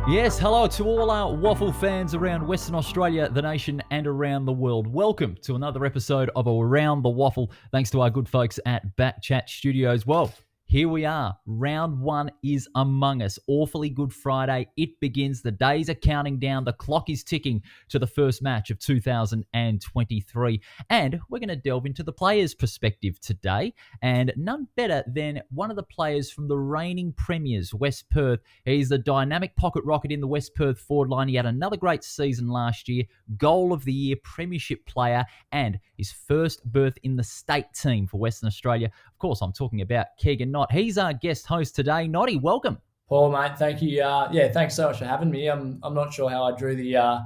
Yes, hello to all our WAFL fans around Western Australia, the nation, and around the world. Welcome to another episode of Around the WAFL, thanks to our good folks at BackChat Studios. Well, here we are. Round one is among us. Awfully Good Friday. It begins. The days are counting down. The clock is ticking to the first match of 2023. And we're going to delve into the players' perspective today. And none better than one of the players from the reigning premiers, West Perth. He's the dynamic pocket rocket in the West Perth forward line. He had another great season last year. Goal of the year, premiership player, and his first berth in the state team for Western Australia. Of course, I'm talking about Keegan Knott. He's our guest host today. Knotty, welcome. Paul, mate, thank you. Thanks so much for having me. I'm not sure how I drew the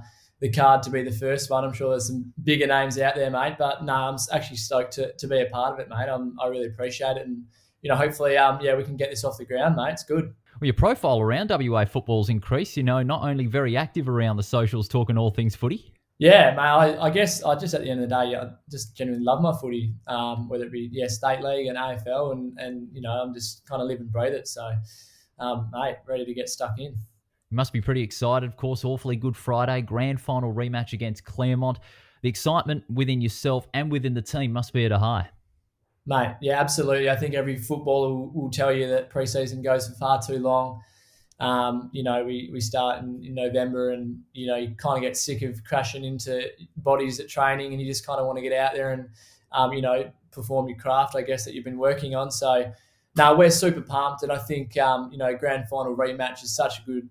card to be the first one. I'm sure there's some bigger names out there, mate. But no, I'm actually stoked to be a part of it, mate. I really appreciate it, and hopefully, we can get this off the ground, mate. It's good. Well, your profile around WA football's increased. Not only very active around the socials, talking all things footy. Yeah, mate, I guess I just at the end of the day, I just genuinely love my footy, whether it be state league and AFL, and I'm just kind of live and breathe it. So, mate, ready to get stuck in. You must be pretty excited, of course. Awfully Good Friday, grand final rematch against Claremont. The excitement within yourself and within the team must be at a high. Mate, yeah, absolutely. I think every footballer will tell you that pre-season goes for far too long. We start in November, and you kind of get sick of crashing into bodies at training, and you just kind of want to get out there and perform your craft, I guess, that you've been working on. So no, we're super pumped, and I think grand final rematch is such a good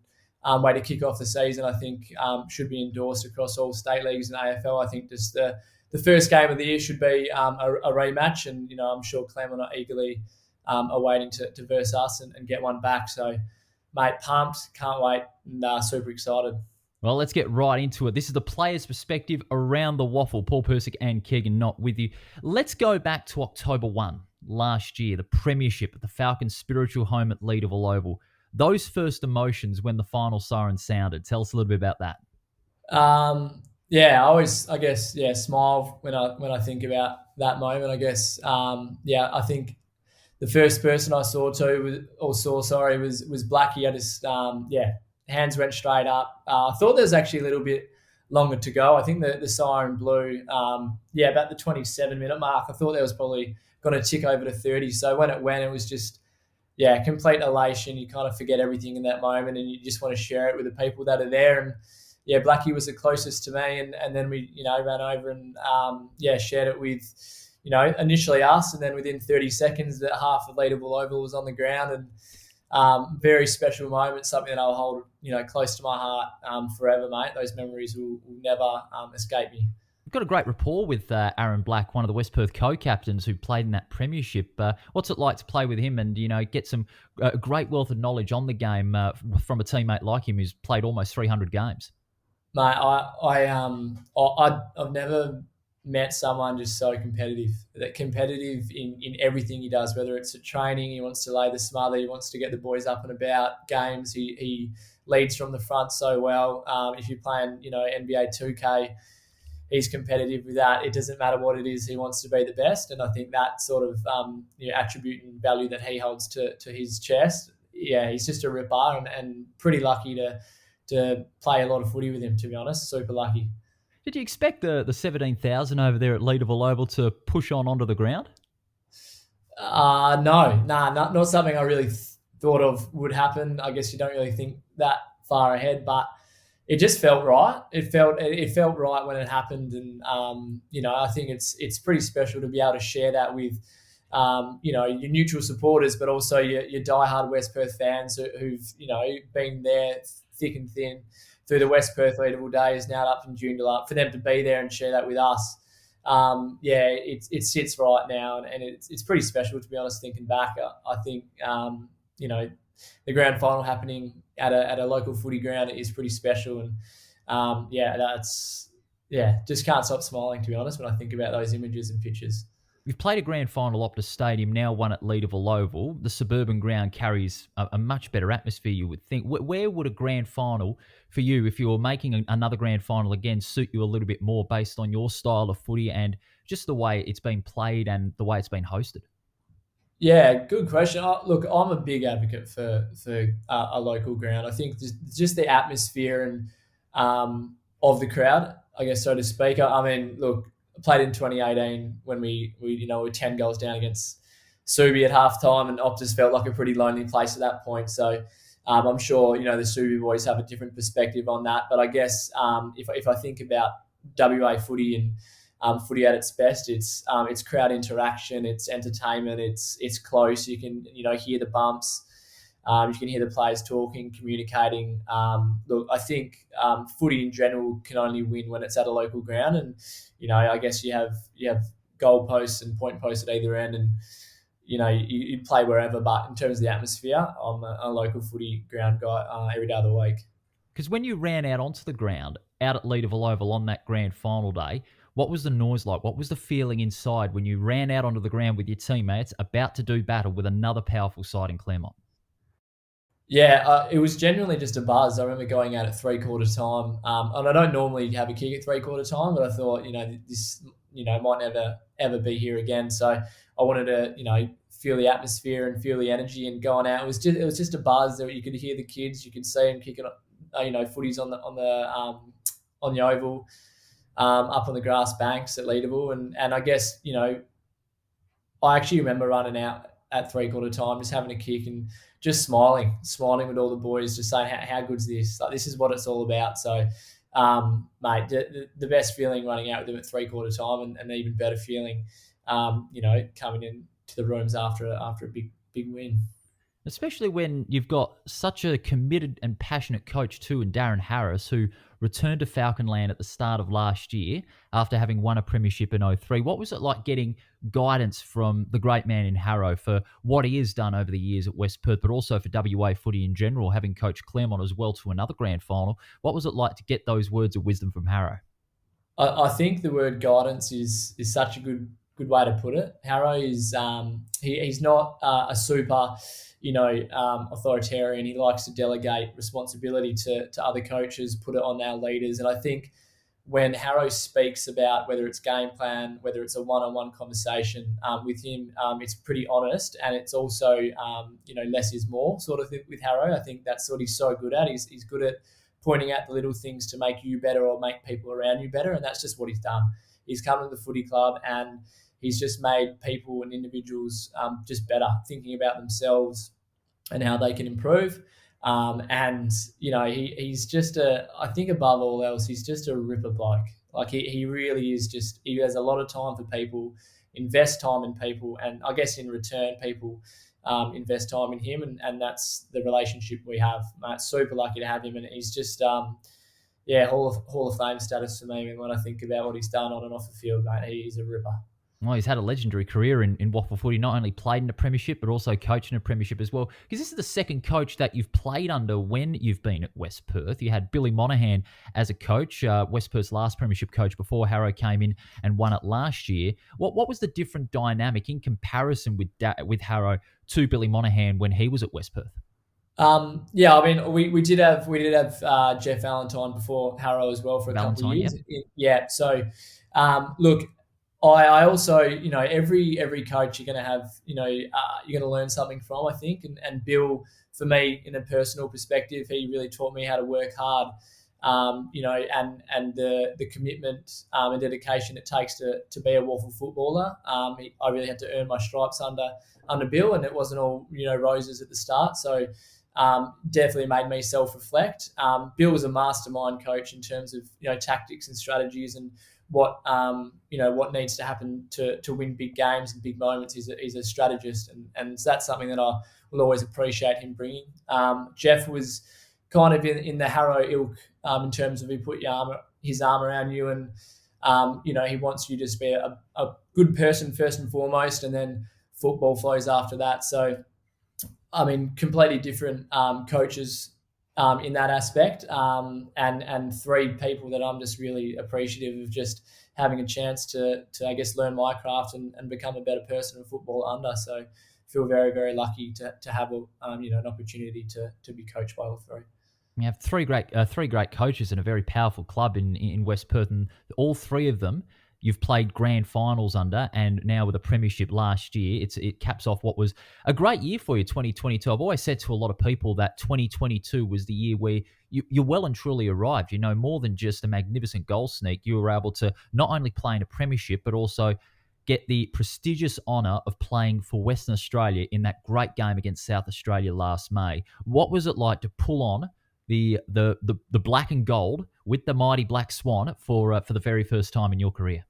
way to kick off the season. I think should be endorsed across all state leagues and AFL. I think just the first game of the year should be a rematch, and I'm sure Claremont are eagerly awaiting to verse us and get one back. So, mate, pumped, can't wait, and super excited. Well, let's get right into it. This is the players' perspective around the WAFL. Paul Persick and Keegan Knott with you. Let's go back to October 1 last year, the premiership at the Falcons' spiritual home at Leederville Oval. Those first emotions when the final siren sounded. Tell us a little bit about that. I always, smile when I think about that moment. I guess, I think the first person I saw was Blackie. I just, hands went straight up. I thought there was actually a little bit longer to go. I think the siren blew, about the 27-minute mark. I thought there was probably going to tick over to 30. So when it went, it was just, complete elation. You kind of forget everything in that moment, and you just want to share it with the people that are there. And Blackie was the closest to me, and then we, ran over and, shared it with, initially us, and then within 30 seconds, that half of Leederville Oval was on the ground, and very special moment, something that I'll hold, close to my heart forever, mate. Those memories will never escape me. We've got a great rapport with Aaron Black, one of the West Perth co-captains who played in that premiership. What's it like to play with him and, get some great wealth of knowledge on the game from a teammate like him who's played almost 300 games? Mate, I've never met someone just so competitive. That competitive in everything he does, whether it's at training, he wants to lay the smother, he wants to get the boys up and about. Games, he leads from the front so well. If you're playing, NBA 2K, he's competitive with that. It doesn't matter what it is, he wants to be the best. And I think that sort of attribute and value that he holds to his chest, he's just a ripper, and pretty lucky to play a lot of footy with him, to be honest. Super lucky. Did you expect the 17,000 over there at Leederville Oval to push onto the ground? No, not something I really thought of would happen. I guess you don't really think that far ahead, but it just felt right. It felt right when it happened, and I think it's pretty special to be able to share that with your neutral supporters, but also your diehard West Perth fans who've been there thick and thin through the West Perth Leederville days, now up from Joondalup, for them to be there and share that with us. It sits right now, and it's pretty special, to be honest. Thinking back, I think the grand final happening at a local footy ground is pretty special, and just can't stop smiling, to be honest, when I think about those images and pictures. You've played a grand final Optus Stadium, now one at Leederville Oval. The suburban ground carries a much better atmosphere, you would think. Where would a grand final for you, if you were making another grand final again, suit you a little bit more based on your style of footy and just the way it's been played and the way it's been hosted? Yeah, good question. Look, I'm a big advocate for a local ground. I think just the atmosphere and of the crowd, I guess, so to speak. I mean, look, I played in 2018 when we were 10 goals down against Subi at halftime, and Optus felt like a pretty lonely place at that point. So I'm sure the Subi boys have a different perspective on that. But I guess if I think about WA footy and footy at its best. It's crowd interaction, it's entertainment, it's close. You can hear the bumps, you can hear the players talking, communicating. Look, I think footy in general can only win when it's at a local ground, and I guess you have goal posts and point posts at either end, and you play wherever. But in terms of the atmosphere, I'm a local footy ground guy every day of the week. Because when you ran out onto the ground, out at Leederville Oval on that grand final day, what was the noise like? What was the feeling inside when you ran out onto the ground with your teammates about to do battle with another powerful side in Claremont? Yeah, it was genuinely just a buzz. I remember going out at 3/4 time, and I don't normally have a kick at 3/4 time, but I thought, this, might never ever be here again. So I wanted to, feel the atmosphere and feel the energy and going out. It was just a buzz that you could hear the kids, you could see them kicking, footies on the oval, up on the grass banks at Leederville, and I guess I actually remember running out at 3/4 time, just having a kick and just smiling with all the boys, just saying, how good's this? Like, this is what it's all about. So, mate, the best feeling running out with them at 3/4 time, and an even better feeling, coming into the rooms after a big win. Especially when you've got such a committed and passionate coach too in Darren Harris, who returned to Falconland at the start of last year after having won a premiership in '03. What was it like getting guidance from the great man in Harrow for what he has done over the years at West Perth, but also for WA footy in general, having coached Claremont as well to another grand final? What was it like to get those words of wisdom from Harrow? I think the word guidance is such a good way to put it. Harrow is he's not a super authoritarian. He likes to delegate responsibility to other coaches, put it on our leaders. And I think when Harrow speaks about whether it's game plan, whether it's a one-on-one conversation with him, it's pretty honest, and it's also less is more sort of thing with Harrow. I think that's what he's so good at. He's good at pointing out the little things to make you better or make people around you better, and that's just what he's done. He's come to the footy club and he's just made people and individuals just better, thinking about themselves and how they can improve. He's just I think above all else, he's just a ripper bloke. Like he really is he has a lot of time for people, invest time in people, and I guess in return, people invest time in him, and that's the relationship we have. Mate, super lucky to have him, and he's just Hall of Fame status for me. And when I think about what he's done on and off the field, mate, he's a ripper. Well, he's had a legendary career in WAFL footy, not only played in a premiership, but also coached in a premiership as well. Because this is the second coach that you've played under when you've been at West Perth. You had Billy Monaghan as a coach, West Perth's last premiership coach before Harrow came in and won it last year. What was the different dynamic in comparison with Harrow to Billy Monaghan when he was at West Perth? We did have Jeff Valentine before Harrow as well for a couple of years. Yep. Yeah. So, look, I also, every coach you're going to have, you're going to learn something from, I think. And Bill, for me, in a personal perspective, he really taught me how to work hard, and the commitment and dedication it takes to be a WAFL footballer. I really had to earn my stripes under Bill, and it wasn't all, roses at the start. So definitely made me self-reflect. Bill was a mastermind coach in terms of, tactics and strategies and what needs to happen to win big games and big moments. He's a strategist, and that's something that I will always appreciate him bringing. Jeff was kind of in the Harrow ilk in terms of he put his arm around you, and he wants you to just be a good person first and foremost, and then football flows after that. So, I mean, completely different coaches in that aspect, and three people that I'm just really appreciative of just having a chance to I guess learn my craft and become a better person in football under. So feel very, very lucky to have an opportunity to be coached by all three. We have three great coaches and a very powerful club in West Perth, and all three of them you've played grand finals under, and now with a premiership last year, it caps off what was a great year for you, 2022. I've always said to a lot of people that 2022 was the year where you well and truly arrived. More than just a magnificent goal sneak, you were able to not only play in a premiership, but also get the prestigious honour of playing for Western Australia in that great game against South Australia last May. What was it like to pull on the black and gold with the mighty Black Swan for the very first time in your career?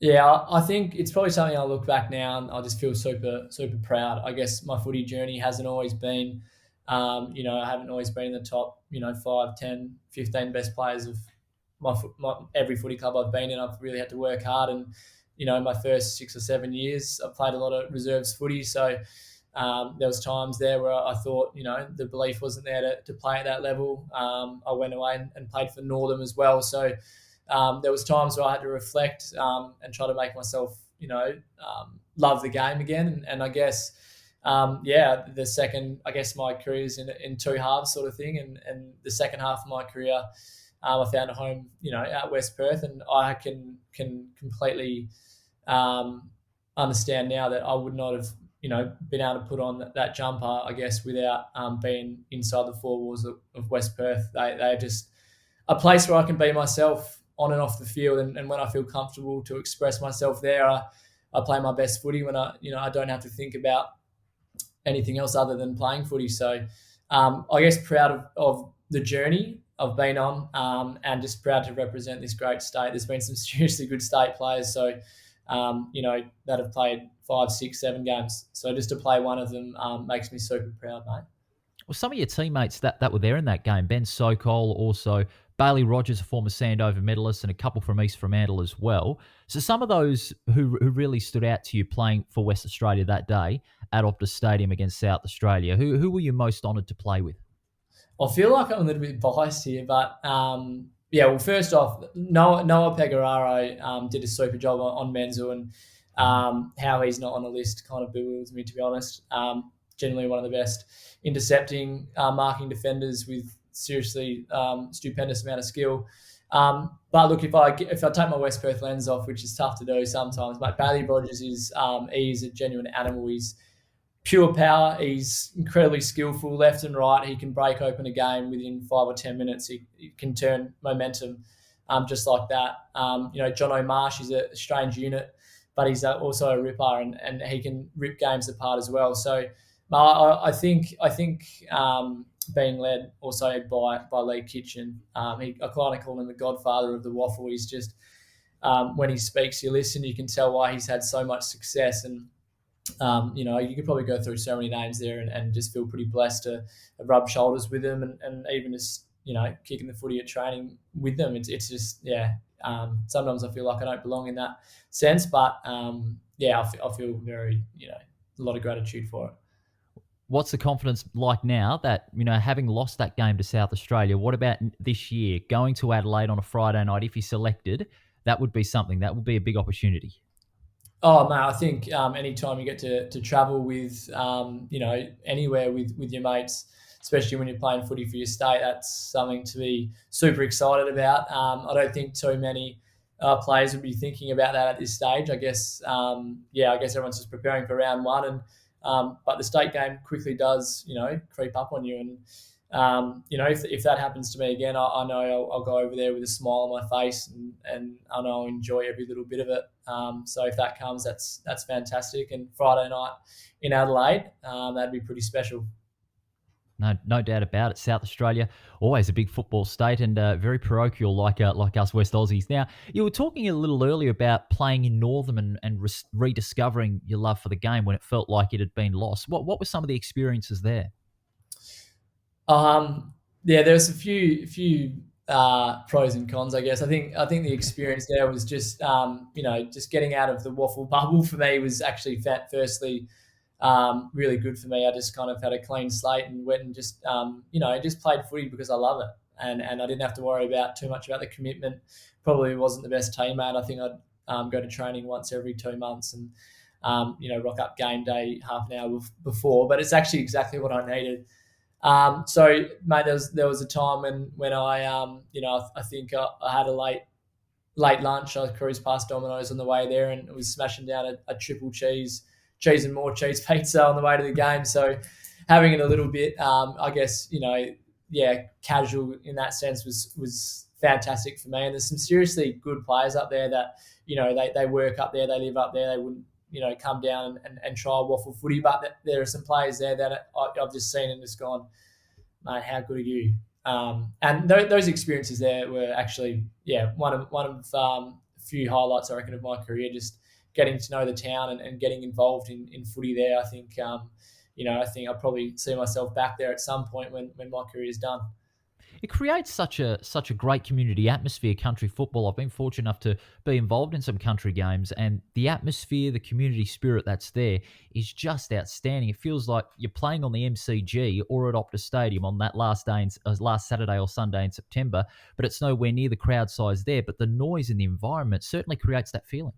Yeah, I think it's probably something I look back now and I just feel super, super proud. I guess my footy journey hasn't always been, I haven't always been in the top, 5, 10, 15 best players of my every footy club I've been in. I've really had to work hard. And, my first 6 or 7 years, I played a lot of reserves footy. So there was times there where I thought, the belief wasn't there to play at that level. I went away and played for Northam as well. So there was times where I had to reflect and try to make myself, love the game again. And I guess, the second, I guess my career is in two halves sort of thing. And the second half of my career, I found a home, at West Perth, and I can completely understand now that I would not have, been able to put on that jumper, I guess, without being inside the four walls of West Perth. They're just a place where I can be myself on and off the field, and when I feel comfortable to express myself there, I play my best footy when I don't have to think about anything else other than playing footy. So I guess proud of the journey I've been on, and just proud to represent this great state. There's been some seriously good state players, so that have played 5, 6, 7 games. So just to play one of them makes me super proud, mate. Well, some of your teammates that were there in that game, Ben Sokol, also Bailey Rogers, a former Sandover medalist, and a couple from East Fremantle as well. So some of those who really stood out to you playing for West Australia that day at Optus Stadium against South Australia, who were you most honoured to play with? I feel like I'm a little bit biased here, but well, first off, Noah Pecoraro did a super job on Menzel, and how he's not on the list kind of bewilders me, to be honest. Generally one of the best intercepting, marking defenders with seriously stupendous amount of skill. But look, if I take my West Perth lens off, which is tough to do sometimes, but Bailey Rogers is he's a genuine animal. He's pure power. He's incredibly skillful left and right. He can break open a game within 5 or 10 minutes. He can turn momentum just like that. John O'Marsh is a strange unit, but he's also a ripper, and he can rip games apart as well. So I think being led also by Lee Kitchen. I kind of call him the godfather of the WAFL. He's just, when he speaks, you listen, you can tell why he's had so much success. And you could probably go through so many names there and just feel pretty blessed to rub shoulders with them and even just, kicking the footy at training with them. It's just, sometimes I feel like I don't belong in that sense, but I feel very, a lot of gratitude for it. What's the confidence like now that, having lost that game to South Australia, what about this year? Going to Adelaide on a Friday night, if you're selected, that would be something. That would be a big opportunity. Oh, mate, I think anytime you get to travel with, anywhere with your mates, especially when you're playing footy for your state, that's something to be super excited about. I don't think too many players would be thinking about that at this stage. I guess, everyone's just preparing for round one, and but the state game quickly does, creep up on you. And, if that happens to me again, I know I'll go over there with a smile on my face, and I know I'll enjoy every little bit of it. So if that comes, that's fantastic. And Friday night in Adelaide, that'd be pretty special. No doubt about it. South Australia, always a big football state, and very parochial like us West Aussies. Now, you were talking a little earlier about playing in Northam and rediscovering your love for the game when it felt like it had been lost. What were some of the experiences there? There's a few pros and cons, I guess. I think the experience there was just just getting out of the WAFL bubble for me was actually firstly really good for me. I just kind of had a clean slate and went and just just played footy because I love it, and I didn't have to worry about too much about the commitment. Probably wasn't the best teammate. I think I'd go to training once every 2 months and rock up game day half an hour before, but it's actually exactly what I needed. So, mate, there was a time when I I think I had a late late lunch, I cruised past Domino's on the way there and was smashing down a triple cheese and more cheese pizza on the way to the game. So having it a little bit, I guess, yeah, casual in that sense was fantastic for me. And there's some seriously good players up there that, they work up there, they live up there, they wouldn't, come down and try WAFL footy. But there are some players there that I've just seen and just gone, mate, how good are you? And those experiences there were actually, yeah, one of a few highlights I reckon of my career. Just getting to know the town and getting involved in footy there. I think, I think I'll probably see myself back there at some point when my career is done. It creates such a great community atmosphere, country football. I've been fortunate enough to be involved in some country games, and the atmosphere, the community spirit that's there is just outstanding. It feels like you're playing on the MCG or at Optus Stadium on that last Saturday or Sunday in September, but it's nowhere near the crowd size there. But the noise in the environment certainly creates that feeling.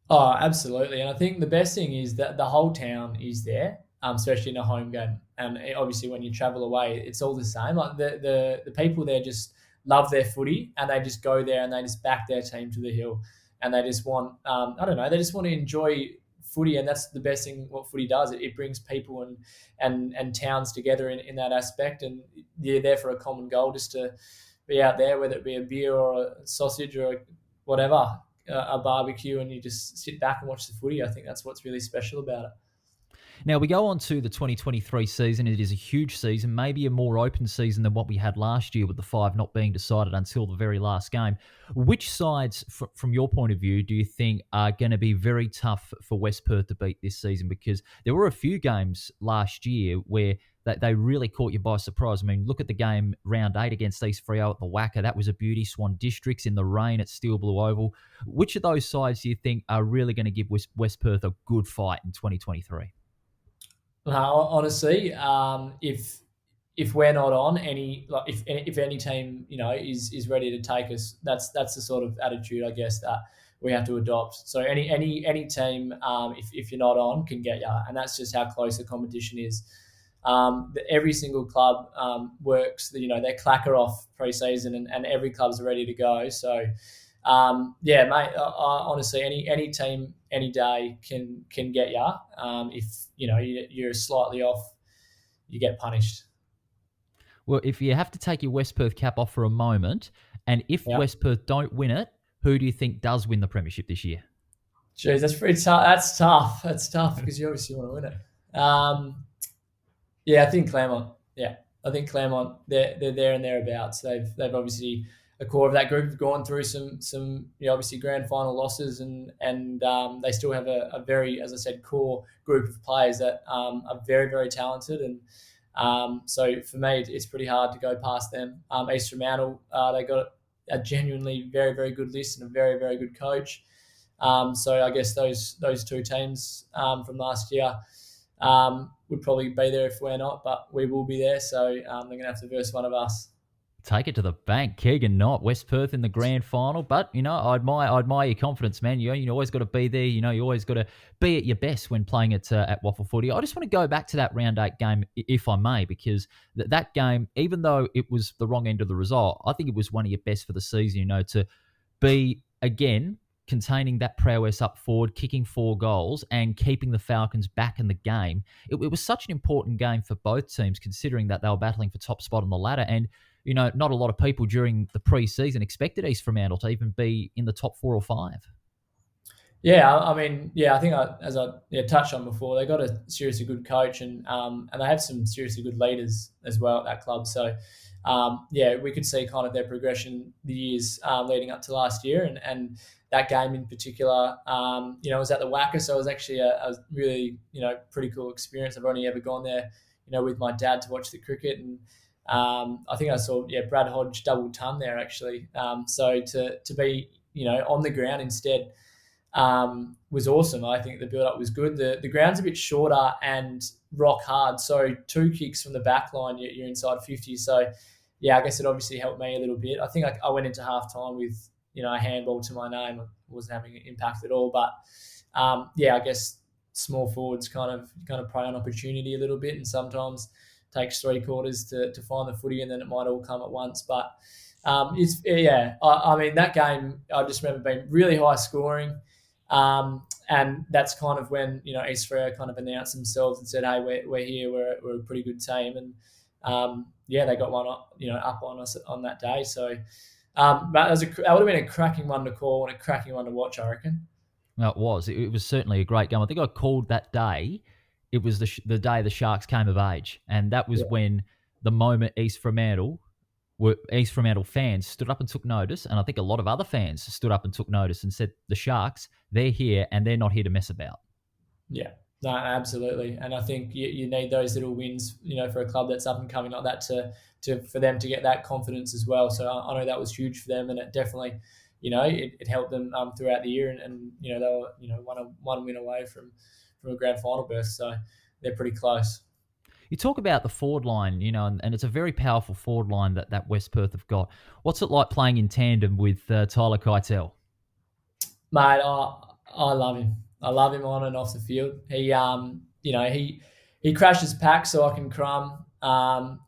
Oh, absolutely. And I think the best thing is that the whole town is there, especially in a home game. And obviously, when you travel away, it's all the same. Like the people there just love their footy, and they just go there and they just back their team to the hill, and they just want, I don't know, they just want to enjoy footy, and that's the best thing what footy does. It brings people and towns together in that aspect, and you're there for a common goal, just to be out there, whether it be a beer or a sausage or whatever, a barbecue, and you just sit back and watch the footy. I think that's what's really special about it. Now, we go on to the 2023 season. It is a huge season, maybe a more open season than what we had last year with the five not being decided until the very last game. Which sides, from your point of view, do you think are going to be very tough for West Perth to beat this season? Because there were a few games last year where they really caught you by surprise. I mean, look at the game round 8 against East Freo at the WACA. That was a beauty. Swan Districts in the rain at Steel Blue Oval. Which of those sides do you think are really going to give West Perth a good fight in 2023? Honestly, if we're not on any, like if any team is ready to take us, that's the sort of attitude I guess that we have to adopt. So any team, if you're not on, can get you, and that's just how close the competition is. Every single club works. They clacker off pre-season, and every club's ready to go. So yeah, mate. Honestly, any team, any day can get you. If you're slightly off, you get punished. Well, if you have to take your West Perth cap off for a moment, and if Yeah. West Perth don't win it, who do you think does win the premiership this year? Jeez, that's pretty tough. That's tough. That's tough because you obviously want to win it. Yeah, I think Claremont. Yeah, I think Claremont. They're there and thereabouts. They've obviously, a core of that group have gone through some obviously grand final losses, and they still have a very, as I said, core group of players that are very, very talented. And so for me, it's pretty hard to go past them. East Fremantle, they got a genuinely very, very good list and a very, very good coach. So I guess those two teams from last year would probably be there if we're not, but we will be there. So they're going to have to verse one of us. Take it to the bank. Keegan Knott, West Perth in the grand final. But, I admire your confidence, man. You always got to be there. You always got to be at your best when playing at WAFL footy. I just want to go back to that round 8 game, if I may, because that game, even though it was the wrong end of the result, I think it was one of your best for the season, to be, again, containing that prowess up forward, kicking 4 goals and keeping the Falcons back in the game. It was such an important game for both teams, considering that they were battling for top spot on the ladder. And not a lot of people during the pre-season expected East Fremantle to even be in the top 4 or 5. Yeah, I mean, I think as I touched on before, they got a seriously good coach, and they have some seriously good leaders as well at that club. So, we could see kind of their progression the years leading up to last year, and that game in particular, was at the WACA, so it was actually a really pretty cool experience. I've only ever gone there, with my dad to watch the cricket, and I think I saw Brad Hodge double ton there actually. So to be on the ground instead was awesome. I think the build up was good. The ground's a bit shorter and rock hard, so 2 kicks from the back line, you're inside 50. So I guess it obviously helped me a little bit. I think I went into half time with a handball to my name. I wasn't having an impact at all, but I guess small forwards kind of prey on opportunity a little bit, and sometimes takes 3 quarters to find the footy, and then it might all come at once. But I mean, that game, I just remember being really high scoring. And that's kind of when, East Freo kind of announced themselves and said, hey, we're here, we're a pretty good team. And they got one up, up on us on that day. So but that would have been a cracking one to call and a cracking one to watch, I reckon. No, it was. It was certainly a great game. I think I called that day. It was the day the Sharks came of age, and that was when the moment East Fremantle fans stood up and took notice, and I think a lot of other fans stood up and took notice and said, "The Sharks, they're here, and they're not here to mess about." Yeah, no, absolutely. And I think you need those little wins, for a club that's up and coming like that for them to get that confidence as well. So I know that was huge for them, and it definitely, it helped them throughout the year, and they were one win away from a grand final berth. So they're pretty close. You talk about the forward line, and it's a very powerful forward line that West Perth have got. What's it like playing in tandem with Tyler Keitel? Mate, I love him. I love him on and off the field. He crashes pack so I can crumb.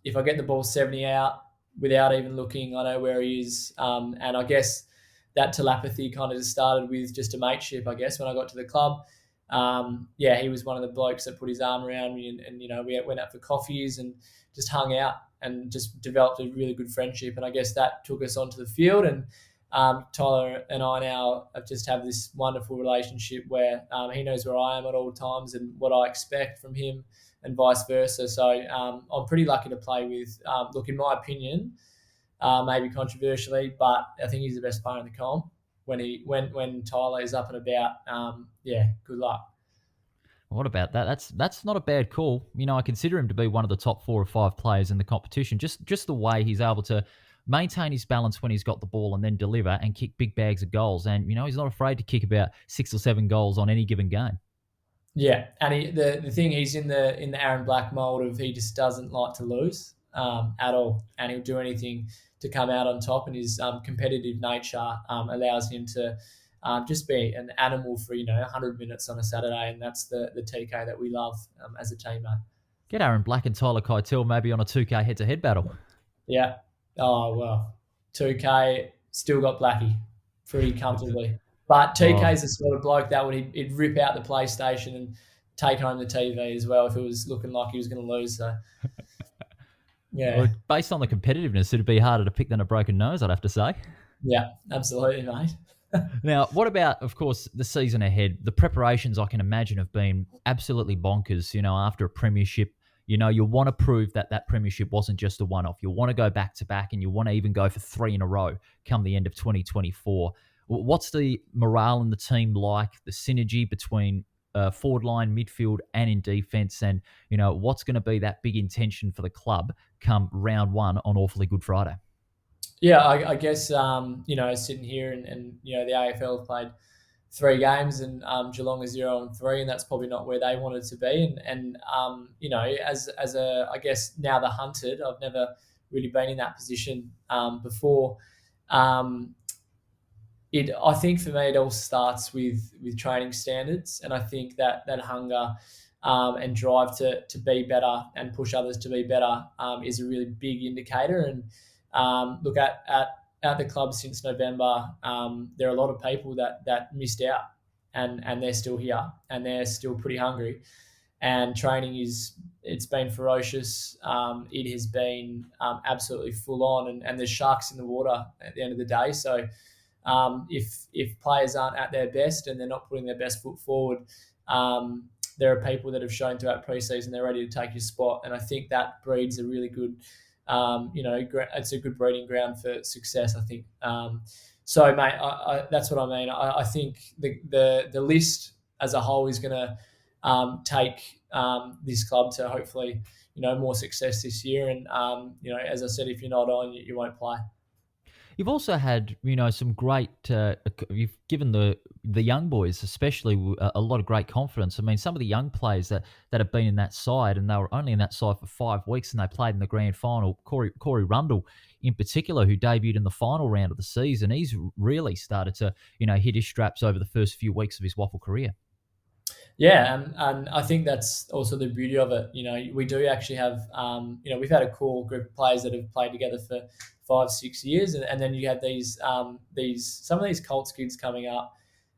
If I get the ball 70 out without even looking, I know where he is. And I guess that telepathy kind of just started with just a mateship, I guess, when I got to the club. He was one of the blokes that put his arm around me and we went out for coffees and just hung out and just developed a really good friendship. And I guess that took us onto the field. And Tyler and I now have this wonderful relationship where he knows where I am at all times and what I expect from him and vice versa. So I'm pretty lucky to play with, look, in my opinion, maybe controversially, but I think he's the best player in the comp. When Tyler is up and about, good luck. What about that? That's not a bad call. I consider him to be one of the top 4 or 5 players in the competition. Just the way he's able to maintain his balance when he's got the ball and then deliver and kick big bags of goals. And he's not afraid to kick about 6 or 7 goals on any given game. Yeah, and the thing, he's in the Aaron Black mold of he just doesn't like to lose at all, and he'll do anything to come out on top. And his competitive nature allows him to just be an animal for 100 minutes on a Saturday, and that's the TK that we love as a team, mate. Get Aaron Black and Tyler Keitel maybe on a 2K head-to-head battle. Yeah. Oh well, 2K still got Blackie pretty comfortably. But TK's the sort of bloke that he'd rip out the PlayStation and take home the TV as well if it was looking like he was going to lose. So, yeah. Well, based on the competitiveness, it'd be harder to pick than a broken nose, I'd have to say. Yeah, absolutely, mate. Now, what about, of course, the season ahead? The preparations, I can imagine, have been absolutely bonkers, after a premiership. You want to prove that premiership wasn't just a one-off. You want to go back-to-back, and you want to even go for 3 in a row come the end of 2024. What's the morale in the team like, the synergy between forward line, midfield, and in defence? And, what's going to be that big intention for the club come round 1 on Awfully Good Friday? Yeah, I guess, sitting here and the AFL have played 3 games and Geelong is 0-3, and that's probably not where they wanted to be. And as I guess now the hunted, I've never really been in that position before. I think for me it all starts with training standards, and I think that hunger and drive to be better and push others to be better is a really big indicator. And look at the club since November, there are a lot of people that missed out, and they're still here and they're still pretty hungry. And training it's been ferocious. It has been absolutely full on, and there's sharks in the water at the end of the day. So if players aren't at their best and they're not putting their best foot forward, there are people that have shown throughout preseason they're ready to take your spot, and I think that breeds a really good. It's a good breeding ground for success, I think. So, mate, that's what I mean. I think the list as a whole is going to take this club to hopefully, more success this year. And, as I said, if you're not on, you won't play. You've also had, some great. You've given the young boys, especially, a lot of great confidence. I mean, some of the young players that have been in that side, and they were only in that side for 5 weeks, and they played in the grand final. Corey Rundle, in particular, who debuted in the final round of the season, he's really started to, hit his straps over the first few weeks of his WAFL career. Yeah, and I think that's also the beauty of it. We do actually have, we've had a core group of players that have played together for 5, 6 years, and then you have these some of these Colts kids coming up.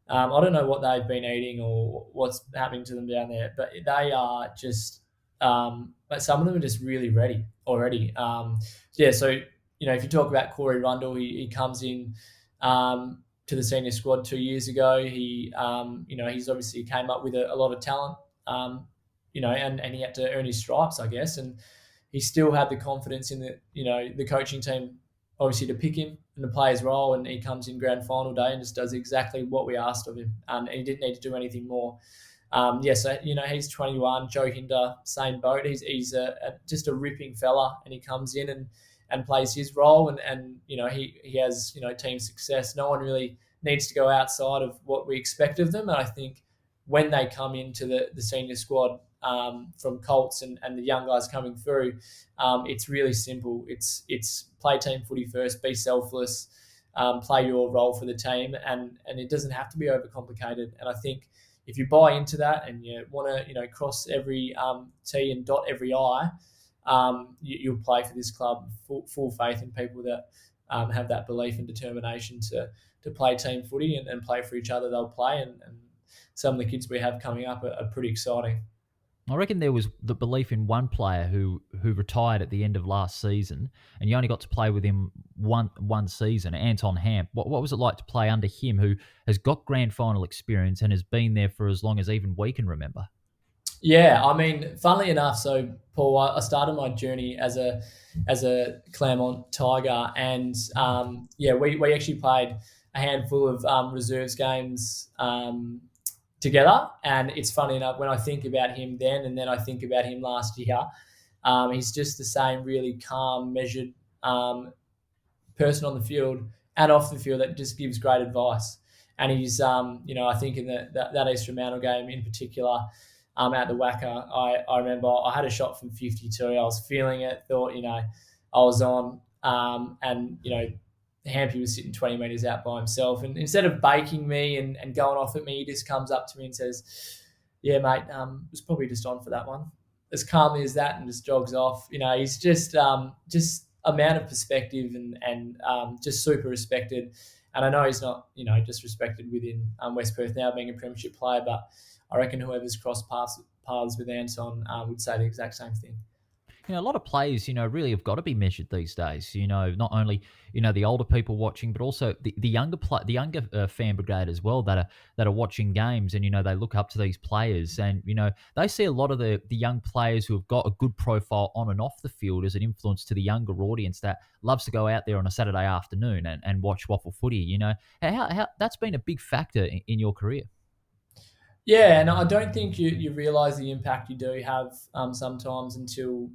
I don't know what they've been eating or what's happening to them down there, but they are just, but some of them are just really ready already. Yeah, so if you talk about Corey Rundle, he comes in. To the senior squad 2 years ago. He's obviously came up with a lot of talent, and he had to earn his stripes, I guess. And he still had the confidence in the coaching team, obviously, to pick him and to play his role. And he comes in grand final day and just does exactly what we asked of him. And he didn't need to do anything more. So he's 21. Joe Hinder, same boat. He's just a ripping fella, and he comes in and plays his role, and he has team success. No one really needs to go outside of what we expect of them, and I think when they come into the senior squad from Colts and the young guys coming through, it's really simple. It's play team footy first, be selfless, play your role for the team, and it doesn't have to be overcomplicated. And I think if you buy into that and you want to cross every T and dot every I, you'll play for this club. Full faith in people that have that belief and determination to play team footy and play for each other. They'll play, and some of the kids we have coming up are pretty exciting. I reckon there was the belief in one player who retired at the end of last season, and you only got to play with him one season, Anton Hamp. What was it like to play under him, who has got grand final experience and has been there for as long as even we can remember? Yeah, I mean, funnily enough, so Paul, I started my journey as a Claremont Tiger, and we actually played a handful of reserves games together. And it's funny enough, when I think about him then, and then I think about him last year, he's just the same really calm, measured person on the field and off the field that just gives great advice. And he's, I think in that East Fremantle game in particular, at the WACA, I remember I had a shot from 52. I was feeling it, thought, I was on, and, Hampy was sitting 20 metres out by himself. And instead of baking me and going off at me, he just comes up to me and says, yeah, mate, was probably just on for that one. As calmly as that, and just jogs off. He's just amount of perspective and just super respected. And I know he's not, just respected within West Perth now being a premiership player, but I reckon whoever's crossed paths with Anton would say the exact same thing. A lot of players, really have got to be measured these days. Not only the older people watching, but also the younger fan brigade as well that are watching games, and they look up to these players, and they see a lot of the young players who have got a good profile on and off the field as an influence to the younger audience that loves to go out there on a Saturday afternoon and watch WAFL footy. How that's been a big factor in your career. Yeah, and I don't think you realise the impact you do have sometimes until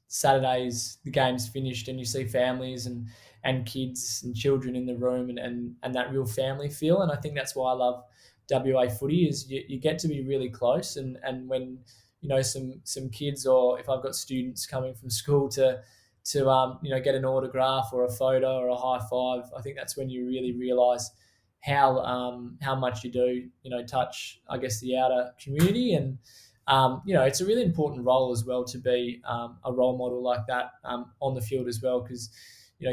Saturdays, the game's finished, and you see families and kids and children in the room, and that real family feel. And I think that's why I love WA footy, is you get to be really close. And when some kids, or if I've got students coming from school to get an autograph or a photo or a high five, I think that's when you really realise how much you do, touch, I guess, the outer community. And, it's a really important role as well to be a role model like that on the field as well, because,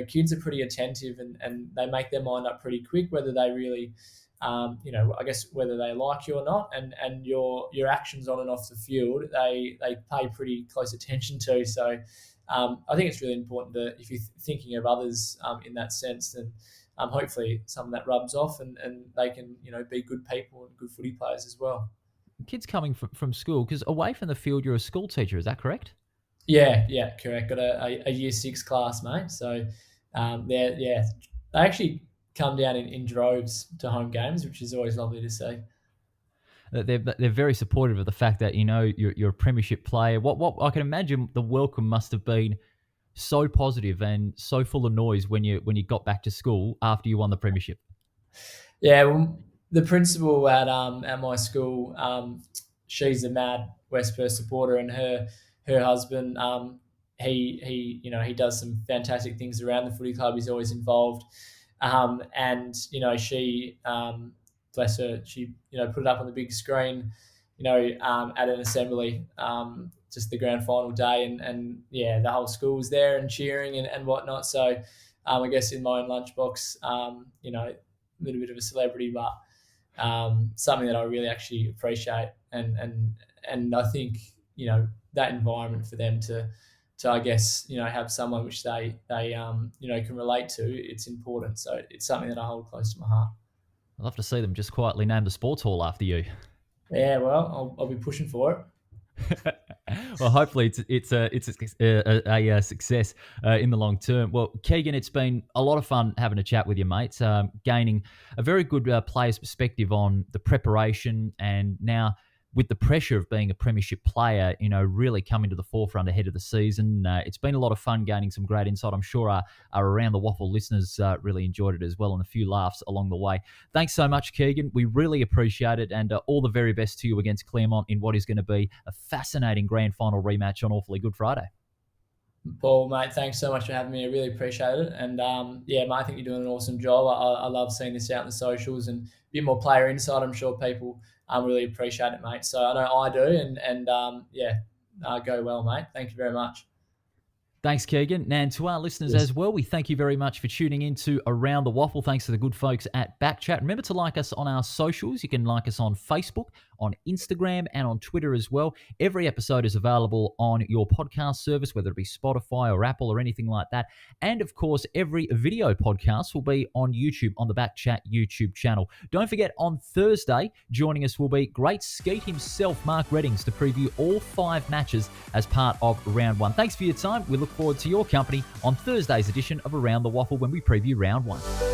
kids are pretty attentive and they make their mind up pretty quick, whether they really, I guess, whether they like you or not, and your actions on and off the field, they pay pretty close attention to. So I think it's really important that if you're thinking of others in that sense, then hopefully some of that rubs off, and they can be good people and good footy players as well. Kids coming from school, because away from the field, you're a school teacher, is that correct? Yeah, correct. Got a year 6 class, mate. So they actually come down in droves to home games, which is always lovely to see. They're very supportive of the fact that you're a premiership player. What I can imagine the welcome must have been so positive and so full of noise when you got back to school after you won the premiership. Yeah, well, the principal at my school, she's a mad West Perth supporter, and her husband, he does some fantastic things around the footy club. He's always involved, and she bless her, she put it up on the big screen, at an assembly, just the grand final day, and yeah, the whole school was there and cheering and whatnot. So I guess in my own lunchbox, a little bit of a celebrity, but something that I really actually appreciate, and I think that environment for them to I guess have someone which they can relate to. It's important, so it's something that I hold close to my heart. I'd love to see them just quietly name the sports hall after you. Yeah, well, I'll be pushing for it. Well, hopefully it's a success in the long term. Well, Keegan, it's been a lot of fun having a chat with you, mate. Gaining a very good player's perspective on the preparation, and now with the pressure of being a premiership player, really coming to the forefront ahead of the season. It's been a lot of fun gaining some great insight. I'm sure our Around the Waffle listeners really enjoyed it as well, and a few laughs along the way. Thanks so much, Keegan. We really appreciate it, and all the very best to you against Claremont in what is going to be a fascinating grand final rematch on Awfully Good Friday. Paul, mate, thanks so much for having me. I really appreciate it. And yeah, mate, I think you're doing an awesome job. I love seeing this out in the socials and a bit more player insight. I'm sure people really appreciate it, mate. So I know I do. And yeah, go well, mate. Thank you very much. Thanks, Keegan. And to our listeners as well, we thank you very much for tuning in to Around the Waffle. Thanks to the good folks at BackChat. Remember to like us on our socials. You can like us on Facebook, on Instagram, and on Twitter as well. Every episode is available on your podcast service, whether it be Spotify or Apple or anything like that. And of course, every video podcast will be on YouTube, on the BackChat YouTube channel. Don't forget, on Thursday, joining us will be great Skeet himself, Mark Reddings, to preview all 5 matches as part of Round 1. Thanks for your time. We look forward to your company on Thursday's edition of Around the Waffle when we preview Round 1.